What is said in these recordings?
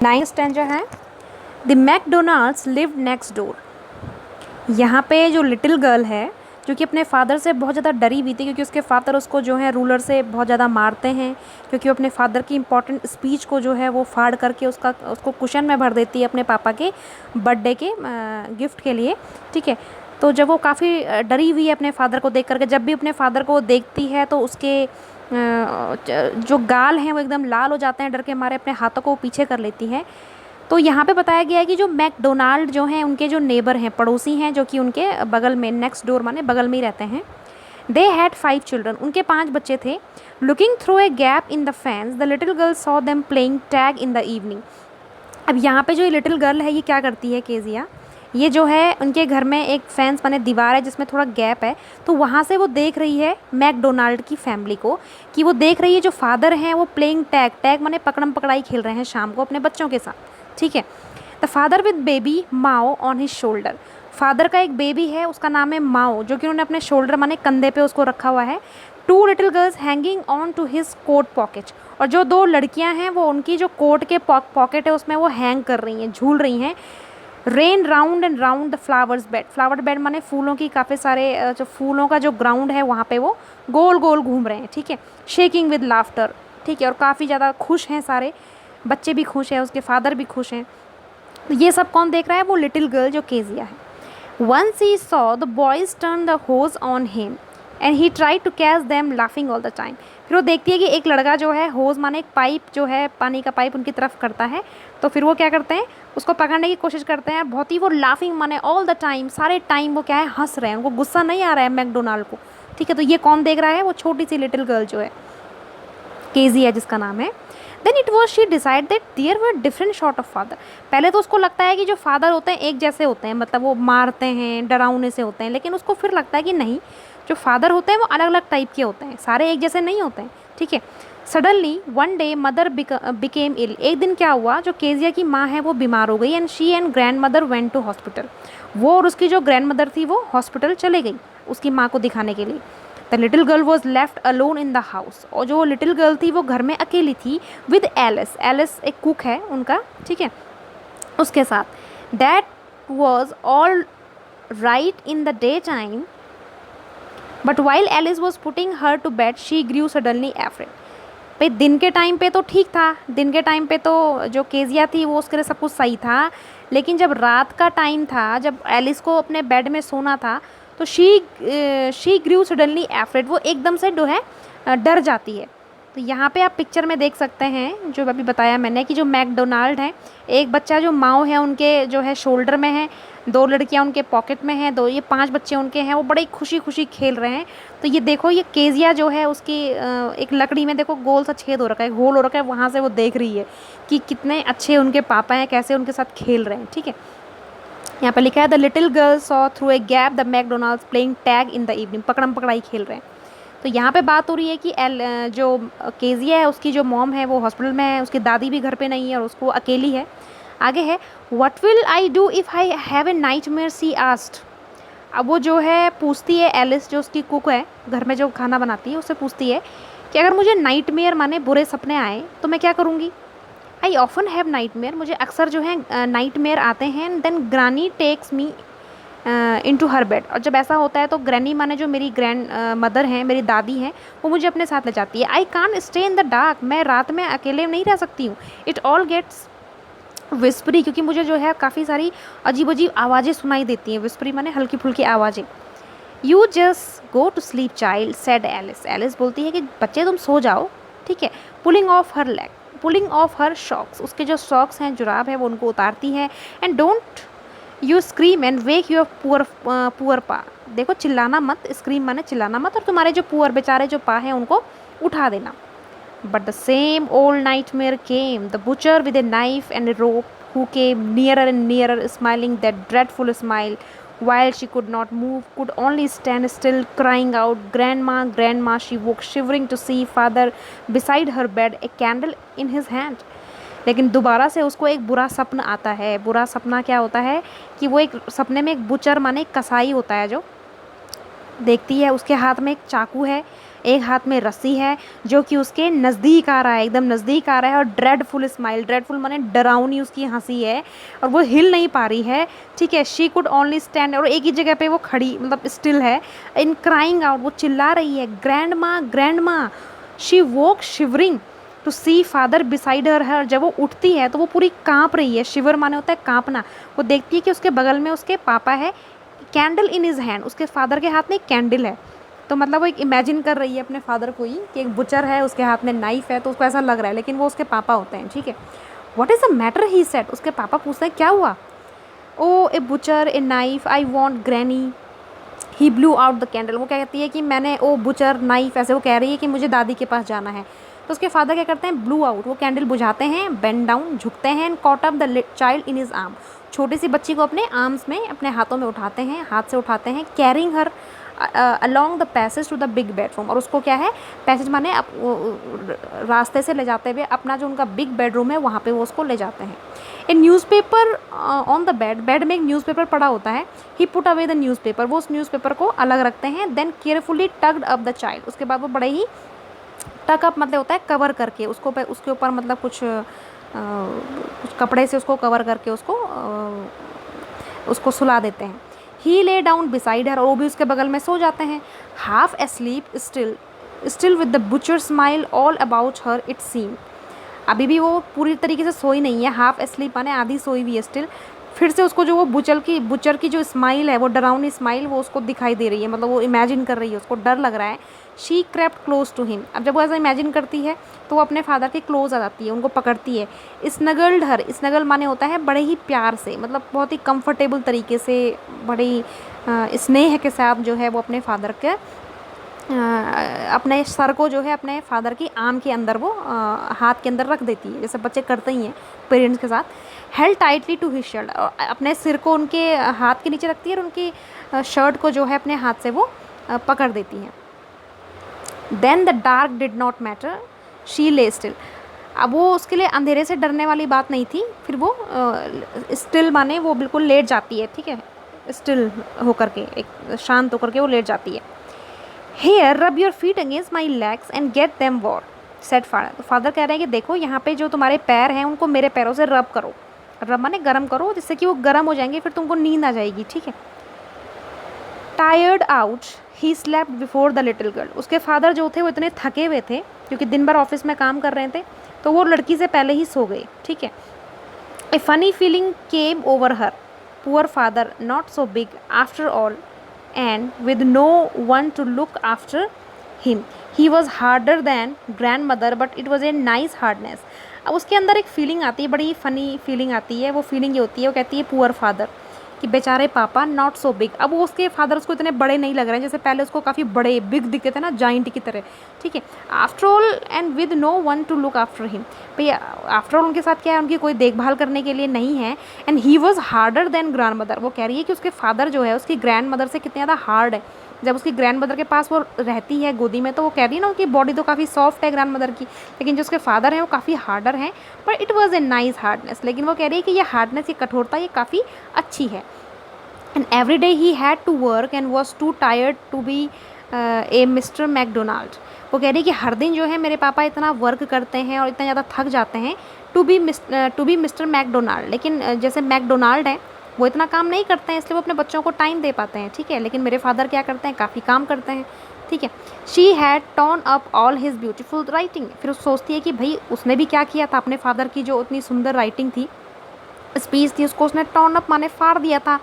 9th stanza है, the McDonald's lived next door. यहाँ पे जो लिटिल गर्ल है जो कि अपने फादर से बहुत ज़्यादा डरी हुई थी, क्योंकि उसके फादर उसको जो है रूलर से बहुत ज़्यादा मारते हैं, क्योंकि वो अपने फादर की इंपॉर्टेंट स्पीच को जो है वो फाड़ करके उसको कुशन में भर देती है अपने पापा के बर्थडे के गिफ्ट के लिए। ठीक है, तो जब वो काफ़ी डरी हुई है अपने फादर को देख करके, जब भी अपने फादर को देखती है तो उसके जो गाल हैं वो एकदम लाल हो जाते हैं, डर के मारे अपने हाथों को पीछे कर लेती है। तो यहाँ पे बताया गया है कि जो मैकडोनाल्ड जो हैं उनके जो नेबर हैं, पड़ोसी हैं, जो कि उनके बगल में, नेक्स्ट डोर माने बगल में ही रहते हैं, दे हैड 5 चिल्ड्रन, उनके 5 बच्चे थे। Looking through a gap in the fans the little girl saw them playing tag in the evening. अब यहाँ पे जो ये लिटिल गर्ल है ये क्या करती है केजिया, ये जो है उनके घर में एक फैंस माने दीवार है जिसमें थोड़ा गैप है, तो वहाँ से वो देख रही है मैकडोनाल्ड की फैमिली को, कि वो देख रही है जो फादर हैं वो प्लेइंग टैग, टैग माने पकड़म पकड़ाई खेल रहे हैं शाम को अपने बच्चों के साथ। ठीक है, the father with baby Mao on his shoulder, father का एक बेबी है उसका नाम है माओ, जो कि उन्होंने अपने शोल्डर माने कंधे पे उसको रखा हुआ है। 2 little girls hanging on to his coat pocket, और जो 2 लड़कियां हैं वो उनकी जो कोट के पॉकेट है उसमें वो हैंग कर रही हैं, झूल रही हैं। Rain round and round the flowers bed, flower bed माने फूलों की काफ़ी सारे जो फूलों का जो ग्राउंड है वहाँ पे वो गोल गोल घूम रहे हैं। ठीक है, शेकिंग विद लाफ्टर, ठीक है, और काफ़ी ज़्यादा खुश हैं सारे बच्चे भी खुश हैं, उसके फादर भी खुश हैं। तो ये सब कौन देख रहा है, वो लिटिल गर्ल जो केजिया है। Once he saw the boys turn the hose on him and he try to catch them laughing all the time. फिर वो देखती है कि एक लड़का जो है होज माने एक पाइप जो है पानी का पाइप उनकी तरफ करता है, तो फिर वो क्या करते हैं उसको पकड़ने की कोशिश करते हैं, बहुत ही वो लाफिंग माने ऑल द टाइम, सारे टाइम वो क्या है हंस रहे हैं, उनको गुस्सा नहीं आ रहा है मैकडोनाल्ड को। ठीक है, तो ये कौन देख रहा है, वो छोटी सी लिटिल गर्ल जो है केजिया जिसका नाम है। Then it was she decide that there were different sort of father. पहले तो उसको लगता है कि जो फादर होते हैं एक जैसे होते हैं, मतलब वो मारते हैं डरावने से होते हैं, लेकिन उसको फिर लगता है कि नहीं, जो फादर होते हैं वो अलग अलग टाइप के होते हैं, सारे एक जैसे नहीं होते हैं। ठीक है, suddenly one day mother became ill, एक दिन क्या हुआ, जो केजिया की माँ है वो बीमार हो गई, and she and grandmother went to hospital. वो और उसकी जो ग्रैंड मदर थी वो हॉस्पिटल चले गई उसकी माँ को दिखाने के लिए। The little girl was left alone in the house, और जो लिटिल गर्ल थी वो घर में अकेली थी विद एलिस, एलिस एक कुक है उनका, ठीक है, उसके साथ। That was all right in the day time but while Alice was putting her to bed she grew suddenly afraid. भाई दिन के टाइम पे तो ठीक था, दिन के टाइम पे तो जो केजिया थी वो उसके लिए सब कुछ सही था, लेकिन जब रात का टाइम था, जब एलिस को अपने बेड में सोना था, तो शी ग्रू सडनली एफ्रेड, वो एकदम से जो है डर जाती है। तो यहाँ पे आप पिक्चर में देख सकते हैं जो अभी बताया मैंने कि जो मैकडोनाल्ड हैं, एक बच्चा जो माओ है उनके जो है शोल्डर में है, 2 लड़कियाँ उनके पॉकेट में हैं, 2 ये 5 बच्चे उनके हैं, वो बड़े खुशी खुशी खेल रहे हैं। तो ये देखो ये केजिया जो है उसकी एक लकड़ी में देखो गोल सा छेद हो रखा है, होल हो रखा है, वहाँ से वो देख रही है कि कितने अच्छे उनके पापा हैं, कैसे उनके साथ खेल रहे हैं। ठीक है, यहाँ पर लिखा है the little girl saw through a gap the McDonald's playing tag in the evening, पकड़म पकड़ाई खेल रहे हैं। तो यहाँ पे बात हो रही है कि जो केजिया है उसकी जो मॉम है वो हॉस्पिटल में है, उसकी दादी भी घर पे नहीं है और उसको अकेली है। आगे है what will I do if I have a nightmare she asked. अब वो जो है पूछती है, एलिस जो उसकी कुक है घर में जो खाना बनाती है उससे पूछती है कि अगर मुझे नाइटमेयर माने बुरे सपने आए तो मैं क्या करूँगी। आई ऑफन हैव नाइटमेयर, मुझे अक्सर जो है नाइटमेयर आते हैं। Then granny takes me into her bed, और जब ऐसा होता है तो ग्रैनी माने जो मेरी ग्रैंड मदर हैं, मेरी दादी हैं, वो मुझे अपने साथ ले जाती है। I can't stay in the dark, मैं रात में अकेले नहीं रह सकती हूँ। इट ऑल गेट्स विस्परी, क्योंकि मुझे जो है काफ़ी सारी अजीब अजीब आवाज़ें सुनाई देती हैं, विस्परी माने हल्की फुल्की आवाज़ें। You just go to sleep child said Alice, Alice बोलती है कि बच्चे तुम सो जाओ। ठीक है, pulling off her leg, pulling off her socks, उसके जो सॉक्स हैं जुराब है वो उनको उतारती है। And don't you scream and wake your poor पा, देखो चिल्लाना मत, स्क्रीम माने चिल्लाना मत, और तुम्हारे जो पुअर बेचारे जो पा हैं उनको उठा देना। But the same old nightmare came, the butcher with a knife and A rope, who came nearer and nearer smiling that dreadful smile while she could not move, could only stand still, crying out, "Grandma, Grandma!" She woke shivering to see father beside her bed, a candle in his hand. लेकिन दोबारा से उसको एक बुरा सपना आता है। बुरा सपना क्या होता है कि वो एक सपने में एक बुचर माने एक कसाई होता है जो देखती है, उसके हाथ में एक चाकू है, एक हाथ में रस्सी है जो कि उसके नज़दीक आ रहा है, एकदम नज़दीक आ रहा है, और ड्रेडफुल स्माइल, ड्रेडफुल माने डरावनी उसकी हंसी है, और वो हिल नहीं पा रही है, ठीक है। शी कुड ओनली स्टैंड, और एक ही जगह पे वो खड़ी मतलब स्टिल है। इन क्राइंग आउट, वो चिल्ला रही है, ग्रैंड माँ grandma. She walk shivering to see father beside her. जब वो उठती है तो वो पूरी काँप रही है, शिवर माने होता है काँपना। वो देखती है कि उसके बगल में उसके पापा है, कैंडल इन हिज हैंड, उसके फादर के हाथ में एक कैंडल है। तो मतलब वो एक इमेजिन कर रही है अपने फादर को ही कि एक बुचर है, उसके हाथ में नाइफ है, तो उसको ऐसा लग रहा है, लेकिन वो उसके पापा होते हैं, ठीक है। What is the matter he said, उसके पापा पूछते हैं क्या हुआ। Oh a butcher a knife I want granny, he blew out the candle. वो क्या कहती है कि मैंने ओ बुचर नाइफ, ऐसे वो कह रही है कि मुझे दादी के पास जाना है। तो उसके फादर क्या करते हैं, ब्लू आउट, वो कैंडल बुझाते हैं, बेंड डाउन, झुकते हैं, and caught up the child in his arm, छोटी सी बच्ची को अपने आर्म्स में, अपने हाथों में उठाते हैं, हाथ से उठाते हैं, carrying her along the passage to the big bedroom. और उसको क्या है, पैसेज माने रास्ते से ले जाते हुए अपना जो उनका बिग बेडरूम है वहाँ पे वो उसको ले जाते हैं। A newspaper on the bed, bed में एक न्यूज़पेपर पड़ा होता है। He put away the newspaper, वो उस न्यूज़पेपर को अलग रखते हैं। Then carefully tucked up the child, उसके बाद वो बड़े ही टक अप मतलब होता है कवर करके उसको, उसके ऊपर मतलब कुछ कपड़े से उसको कवर करके उसको सुला देते हैं। ही ले डाउन बिसाइड हर, और वो भी उसके बगल में सो जाते हैं। Half asleep still with the butcher smile all about her it seem, अभी भी वो पूरी तरीके से सोई नहीं है, हाफ एस्लीप माने आधी सोई हुई है स्टिल। फिर से उसको जो वो बुचर की जो स्माइल है, वो डरावनी स्माइल वो उसको दिखाई दे रही है, मतलब वो इमेजिन कर रही है, उसको डर लग रहा है। She crept close to him, अब जब वो ऐसा इमेजिन करती है तो वो अपने फादर के क्लोज आ जाती है, उनको पकड़ती है। स्नगल्ड हर, स्नगल माने होता है बड़े ही प्यार से, मतलब बहुत ही कंफर्टेबल तरीके से, बड़े ही स्नेह के साथ जो है वो अपने फादर के अपने सर को जो है अपने फादर की आर्म के अंदर वो हाथ के अंदर रख देती है, जैसे बच्चे करते ही हैं पेरेंट्स के साथ। Held tightly to his shirt, अपने सिर को उनके हाथ के नीचे रखती है और उनकी शर्ट को जो है अपने हाथ से वो पकड़ देती हैं। Then the dark did not matter, she lay still, अब वो उसके लिए अंधेरे से डरने वाली बात नहीं थी। फिर वो स्टिल माने वो बिल्कुल लेट जाती है, ठीक है, स्टिल होकर के, एक शांत होकर के वो लेट जाती है। Here rub your feet against my legs and get them warm said father, तो फादर कह रहे हैं कि देखो यहाँ पे जो तुम्हारे पैर हैं उनको मेरे पैरों से रब करो, रब माने गर्म करो, जिससे कि वो गर्म हो जाएंगे, फिर तुमको नींद आ जाएगी, ठीक है। Tired out he slept before the little girl, उसके फादर जो थे वो इतने थके हुए थे क्योंकि दिन भर ऑफिस में काम कर रहे थे, तो वो लड़की से पहले ही सो गए, ठीक है। ए funny feeling came over her, poor father not so big after all and with no one to look after him, he was harder than grandmother but it was a nice hardness। अब उसके अंदर एक feeling आती है, बड़ी funny feeling आती है, वो फीलिंग ये होती है, वो कहती है पुअर फादर, कि बेचारे पापा, नॉट सो बिग, अब वो उसके फादर उसको इतने बड़े नहीं लग रहे हैं, जैसे पहले उसको काफ़ी बड़े बिग दिखते थे ना, जाइंट की तरह, ठीक है। After all and with no one to look after him, भैया आफ्टर ऑल उनके साथ क्या है, उनकी कोई देखभाल करने के लिए नहीं है। And he was harder than grand mother, वो कह रही है कि उसके फादर जो है उसकी ग्रैंड मदर से कितने ज़्यादा हार्ड है। जब उसकी ग्रैंड मदर के पास वो रहती है गोदी में, तो वो कह रही है ना उनकी बॉडी तो काफ़ी सॉफ्ट है ग्रैंड मदर की, लेकिन जो उसके फादर हैं वो काफ़ी हार्डर हैं, but it was a nice hardness, लेकिन वो कह रही है कि ये हार्डनेस, ये कठोरता, ये काफ़ी अच्छी है। And every day he had to work and was too tired to be a Mr Macdonald, वो कह रही है कि हर दिन जो है मेरे पापा इतना वर्क करते हैं और इतना ज़्यादा थक जाते हैं टू बी मिस्टर मैकडोनाल्ड, लेकिन जैसे मैकडोनाल्ड है वो इतना काम नहीं करते हैं, इसलिए वो अपने बच्चों को टाइम दे पाते हैं, ठीक है, लेकिन मेरे फादर क्या करते हैं, काफ़ी काम करते हैं, ठीक है। She had turn up all his beautiful writing, फिर सोचती है कि भाई उसने भी क्या किया था, अपने फादर की जो उतनी सुंदर राइटिंग थी, स्पीच थी, उसको उसने टर्न अप माने फाड़ दिया था।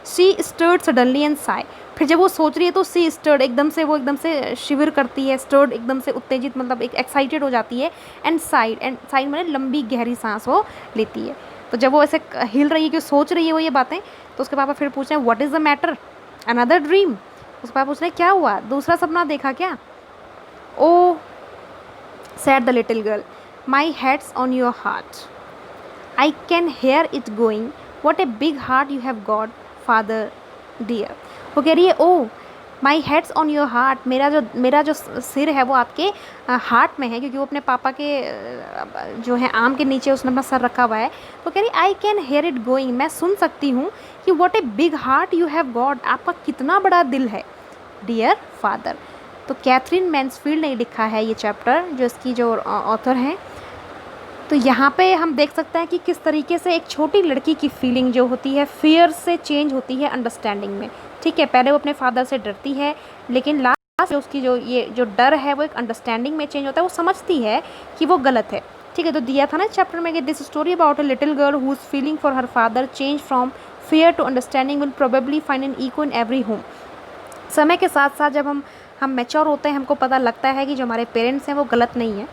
सी स्टर्ड सडनली एंड साई, फिर जब वो सोच रही है तो सी स्टर्ड, एकदम से वो एकदम से शिविर करती है, स्टर्ड एकदम से उत्तेजित, मतलब एक एक्साइटेड हो जाती है। एंड साइड माने लंबी गहरी सांस वो लेती है। तो जब वो ऐसे हिल रही है कि सोच रही है वो ये बातें, तो उसके पापा फिर पूछ रहे हैं what is the matter, another dream, उसके पापा पूछ रहे हैं क्या हुआ, दूसरा सपना देखा क्या। Oh said the little girl, my head's on your heart, I can hear it going, what a big heart you have got father dear, वो कह रही है oh my head's on your heart, मेरा जो सिर है वो आपके हार्ट में है, क्योंकि वो अपने पापा के जो है आर्म के नीचे उसने अपना सर रखा हुआ है। तो कह रही आई कैन हेयर इट गोइंग, मैं सुन सकती हूँ कि what a big heart you have got, आपका कितना बड़ा दिल है डियर फादर। तो कैथरीन मैन्सफील्ड ने लिखा है ये चैप्टर, जो इसकी जो ऑथर हैं। तो यहाँ पे हम देख सकते हैं कि किस तरीके से एक छोटी लड़की की फीलिंग जो होती है फियर से चेंज होती है अंडरस्टैंडिंग में। ठीक है, पहले वो अपने फादर से डरती है, लेकिन लास्ट उसकी जो डर है वो एक अंडरस्टैंडिंग में चेंज होता है, वो समझती है कि वो गलत है। ठीक है, तो दिया था ना चैप्टर में कि this story about a little girl whose feeling for her father change from fear to understanding will probably find an echo in every home. समय के साथ साथ जब हम मैच्योर होते हैं, हमको पता लगता है कि जो हमारे पेरेंट्स हैं वो गलत नहीं है,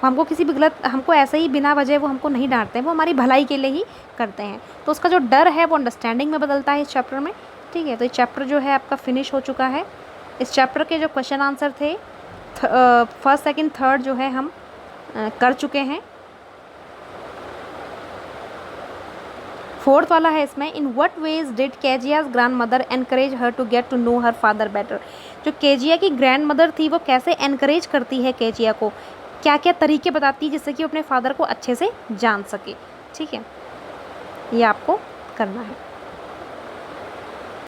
हमको किसी भी हमको ऐसे ही बिना वजह वो हमको नहीं डांटते हैं, वो हमारी भलाई के लिए ही करते हैं। तो उसका जो डर है वो अंडरस्टैंडिंग में बदलता है इस चैप्टर में। ठीक है, तो ये चैप्टर जो है आपका फिनिश हो चुका है। इस चैप्टर के जो क्वेश्चन आंसर थे फर्स्ट सेकंड थर्ड जो है हम कर चुके हैं। फोर्थ वाला है इसमें, in what ways did Kezia's grandmother encourage her to get to know her father better. जो केजिया की ग्रैंड मदर थी वो कैसे एनकरेज करती है केजिया को, क्या क्या तरीके बताती है जिससे कि वो अपने फादर को अच्छे से जान सके। ठीक है, ये आपको करना है।